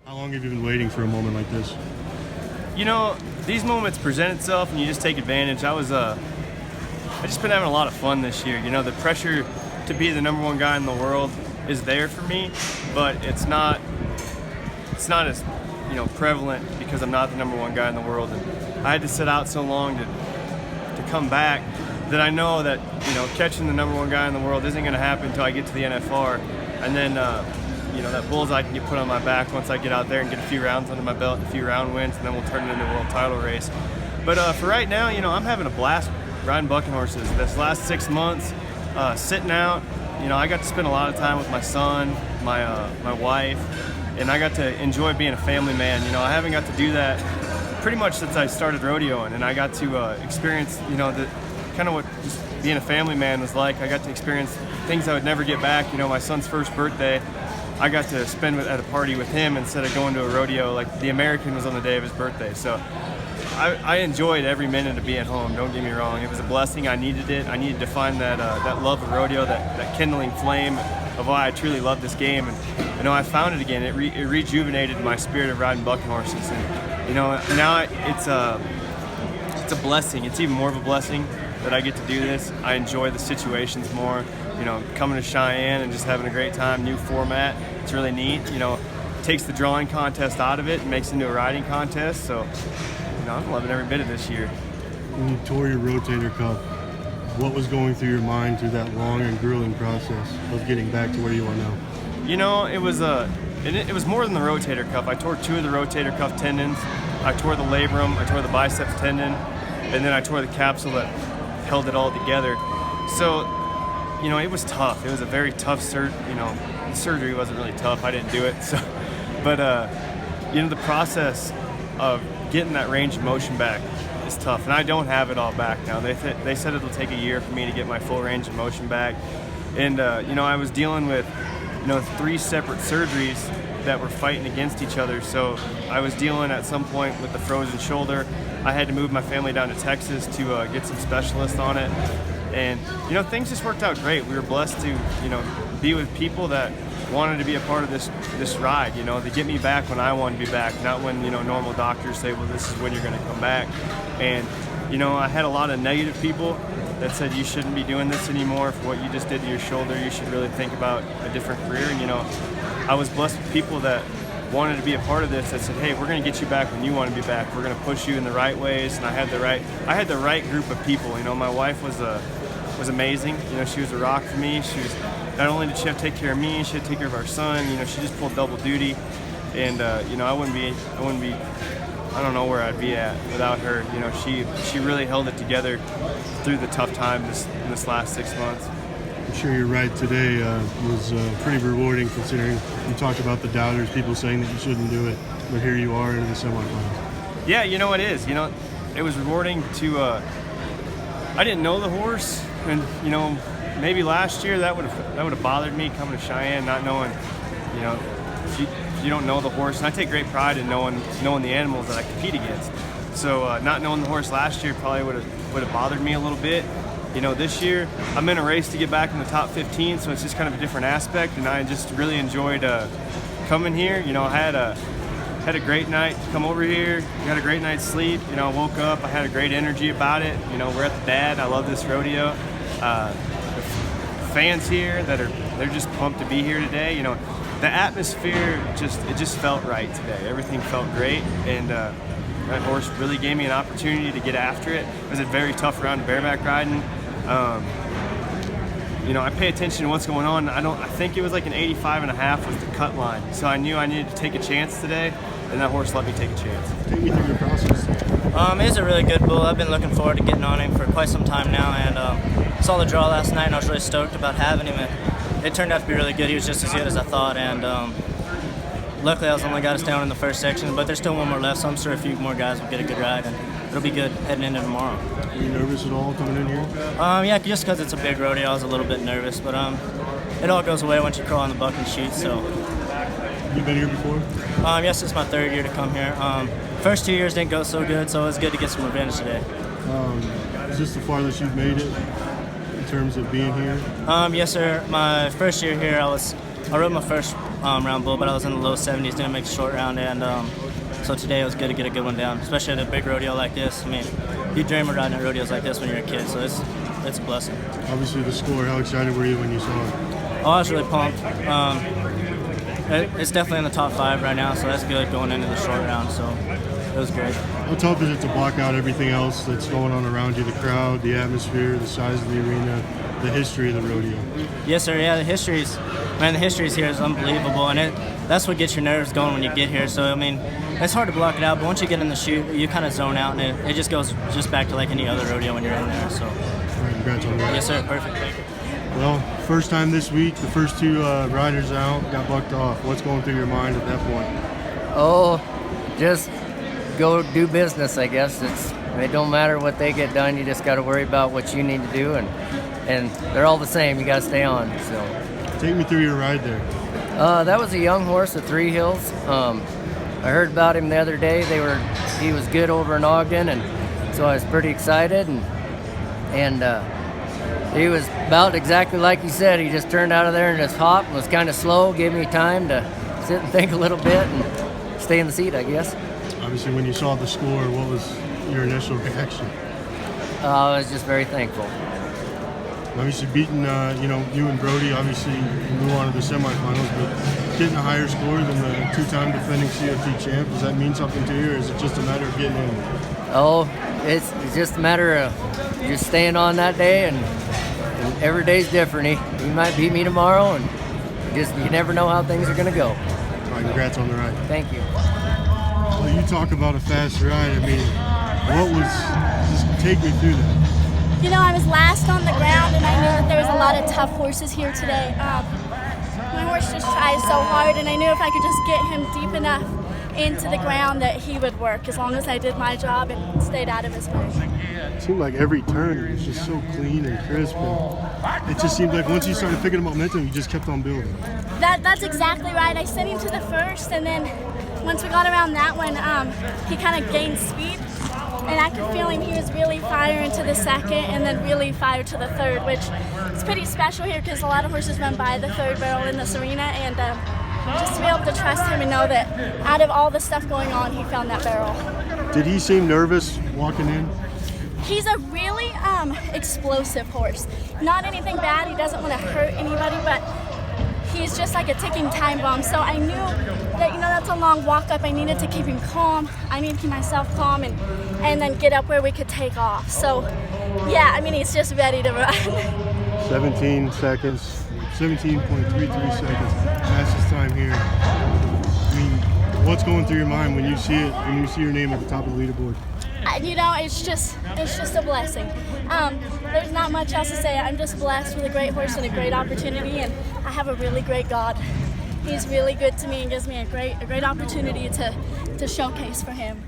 How long have you been waiting for a moment like this? You know, these moments present itself and you just take advantage. I just been having a lot of fun this year. You know, the pressure to be the #1 guy in the world is there for me, but it's not as, prevalent because I'm not the #1 guy in the world. And I had to sit out so long to come back that I know that, catching the #1 guy in the world isn't going to happen until I get to the NFR. And then, that bullseye can get put on my back once I get out there and get a few rounds under my belt, a few round wins, and then we'll turn it into a world title race. But for right now, I'm having a blast riding bucking horses. This last 6 months, sitting out, I got to spend a lot of time with my son, my wife, and I got to enjoy being a family man. I haven't got to do that pretty much since I started rodeoing, and I got to experience, the kind of what just being a family man was like. I got to experience things I would never get back. My son's first birthday, I got to spend at a party with him instead of going to a rodeo. Like, the American was on the day of his birthday, so I enjoyed every minute of being home. Don't get me wrong; it was a blessing. I needed it. I needed to find that love of rodeo, that kindling flame of why I truly love this game. And I found it again. It rejuvenated my spirit of riding bucking horses. And now it's a blessing. It's even more of a blessing that I get to do this. I enjoy the situations more. Coming to Cheyenne and just having a great time. New format. It's really neat. Takes the drawing contest out of it and makes it into a riding contest. So, I'm loving every bit of this year. When you tore your rotator cuff, what was going through your mind through that long and grueling process of getting back to where you are now? It was more than the rotator cuff. I tore 2 of the rotator cuff tendons. I tore the labrum. I tore the biceps tendon, and then I tore the capsule that held it all together. So, it was tough. It was a very tough surgery. The surgery wasn't really tough. I didn't do it. So, but the process of getting that range of motion back is tough, and I don't have it all back now. They said it'll take a year for me to get my full range of motion back, and I was dealing with 3 separate surgeries that were fighting against each other. So I was dealing at some point with the frozen shoulder. I had to move my family down to Texas to get some specialists on it, and things just worked out great. We were blessed to be with people that wanted to be a part of this ride. They get me back when I want to be back, not when normal doctors say, well, this is when you're going to come back. And I had a lot of negative people that said you shouldn't be doing this anymore for what you just did to your shoulder. You should really think about a different career. And I was blessed with people that wanted to be a part of this, that said, hey, we're going to get you back when you want to be back. We're going to push you in the right ways. And I had the right group of people. My wife was amazing. She was a rock for me. She was, not only did she have to take care of me, she had to take care of our son. She just pulled double duty, and I don't know where I'd be at without her. She really held it together through the tough time in this last 6 months. I'm sure your ride today was pretty rewarding, considering you talked about the doubters, people saying that you shouldn't do it, but here you are in the semifinals. Yeah, it is. It was rewarding to. I didn't know the horse, and maybe last year that would have bothered me coming to Cheyenne, not knowing, if you don't know the horse. And I take great pride in knowing the animals that I compete against. So not knowing the horse last year probably would have bothered me a little bit. This year I'm in a race to get back in the top 15, so it's just kind of a different aspect, and I just really enjoyed coming here. I had a great night to come over here. Got a great night's sleep. I woke up. I had a great energy about it. We're at the Dad. I love this rodeo. The fans here they're just pumped to be here today. The atmosphere just felt right today. Everything felt great, and that horse really gave me an opportunity to get after it. It was a very tough round of bareback riding. I pay attention to what's going on. I think it was like an 85.5 was the cut line. So I knew I needed to take a chance today, and that horse let me take a chance. Take me through the process. He's a really good bull. I've been looking forward to getting on him for quite some time now, and saw the draw last night, and I was really stoked about having him. And it turned out to be really good. He was just as good as I thought, and luckily I was the only guy to stay on in the first section, but there's still one more left, so I'm sure a few more guys will get a good ride, and it'll be good heading into tomorrow. Are you nervous at all coming in here? Yeah, just because it's a big rodeo, I was a little bit nervous, but it all goes away once you crawl on the bucking chute. So. You been here before? Yes, it's my 3rd year to come here. First 2 years didn't go so good, so it was good to get some revenge today. Is this the farthest you've made it in terms of being here? Yes, sir. My first year here, I rode my first round bull, but I was in the low 70s, didn't make the short round, and so today it was good to get a good one down, especially at a big rodeo like this. I mean, you dream of riding at rodeos like this when you're a kid, so it's a blessing. Obviously, the score. How excited were you when you saw it? Oh, I was really pumped. It's definitely in the top 5 right now, so that's good going into the short round. So it was great. How tough is it to block out everything else that's going on around you? The crowd, the atmosphere, the size of the arena, the history of the rodeo. Yes, sir. Yeah, the history's here is unbelievable, and that's what gets your nerves going when you get here. So I mean, it's hard to block it out, but once you get in the chute, you kind of zone out, and it just goes just back to like any other rodeo when you're in there. So. All right, congrats on that. Yes, sir. Perfect. Thank you. Well, first time this week, the first 2 riders out got bucked off. What's going through your mind at that point? Oh, just go do business, I guess. It don't matter what they get done. You just got to worry about what you need to do, and they're all the same. You got to stay on. So, take me through your ride there. That was a young horse at 3 Hills. I heard about him the other day. He was good over in Ogden, and so I was pretty excited. And he was about exactly like you said. He just turned out of there and just hopped and was kind of slow, gave me time to sit and think a little bit and stay in the seat, I guess. Obviously, when you saw the score, what was your initial reaction? I was just very thankful. Obviously, beating you and Brody, obviously, you move on to the semifinals, but getting a higher score than the 2-time defending CFT champ, does that mean something to you, or is it just a matter of getting in? Oh, it's just a matter of just staying on that day, and every day's different. He might beat me tomorrow, and you never know how things are going to go. All right, congrats on the ride. Thank you. Well, you talk about a fast ride. I mean, just take me through that. You know, I was last on the ground, and I knew that there was a lot of tough horses here today. My horse just tries so hard, and I knew if I could just get him deep enough into the ground that he would work, as long as I did my job and stayed out of his way. It seemed like every turn was just so clean and crisp, and it just seemed like once you started picking up momentum, you just kept on building. That's exactly right. I sent him to the first, and then once we got around that one, he kind of gained speed. And I could feel him, he was really firing to the second and then really fired to the third, which is pretty special here because a lot of horses run by the third barrel in this arena, and just to be able to trust him and know that out of all the stuff going on, he found that barrel. Did he seem nervous walking in? He's a really explosive horse. Not anything bad, he doesn't want to hurt anybody, but he's just like a ticking time bomb. So I knew that, that's a long walk up. I needed to keep him calm. I needed to keep myself calm and then get up where we could take off. So, yeah, I mean, he's just ready to run. 17 seconds, 17.33 seconds, fastest time here. I mean, what's going through your mind when you see it, when you see your name at the top of the leaderboard? It's just a blessing. There's not much else to say. I'm just blessed with a great horse and a great opportunity, and I have a really great God. He's really good to me and gives me a great opportunity to showcase for him.